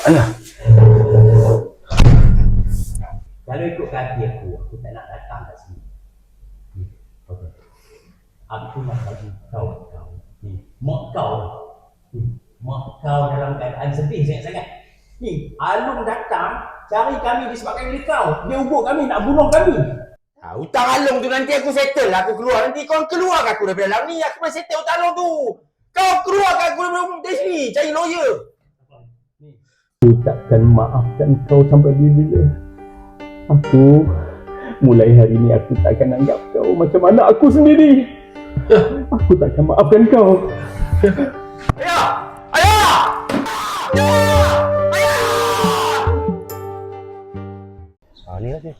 Ayah. Kalau ikut kaki aku tak nak datang kat sini. Okay. Aku nak bagi kau. Mak kau. Mak kau dalam keadaan sedih sangat-sangat. Ni, Alung datang cari kami disebabkan oleh kau. Dia hubung kami, nak bunuh kami. Hutang Alung tu nanti aku settle lah, aku keluar. Nanti kau keluar aku dari dalam ni, aku boleh settle hutang Alung tu. Kau keluar aku dari sini, cari lawyer. Aku takkan maafkan kau sampai bila-bila. Aku, mulai hari ini aku takkan anggap kau macam anak aku sendiri. Aku takkan maafkan kau. Ayah! Ayah! Ayah! Ni lah je.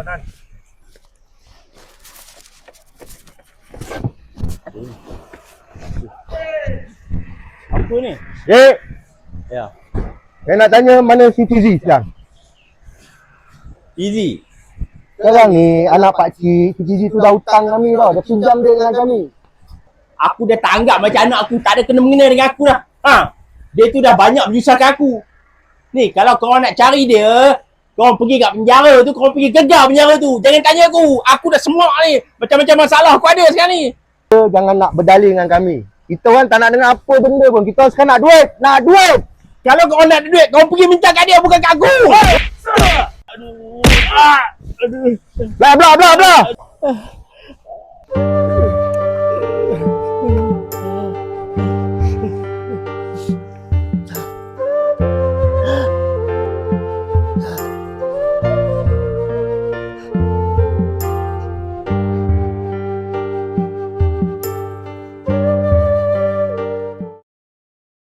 Dan. Apa ni? Dek, Ya. saya nak tanya mana si Tizi sekarang? Easy. Sekarang ni anak pakcik, si Tizi tu dah hutang kami tau. Dah pinjam dia dengan kami. Aku dah tak anggap macam anak aku, tak ada kena-mengena dengan aku dah. Dia tu dah banyak menyusahkan aku. Ni, kalau korang nak cari dia, korang pergi kat penjara tu, korang pergi gegar penjara tu. Jangan tanya aku. Aku dah semua ni. Macam-macam masalah aku ada sekarang ni. Jangan nak berdalih dengan kami. Kita orang tak nak dengar apa benda pun. Kita sekarang nak duit. Nak duit! Kalau korang nak duit, korang pergi minta kat dia, bukan kat aku. Aduh. Aduh. Blah, blah, blah, blah!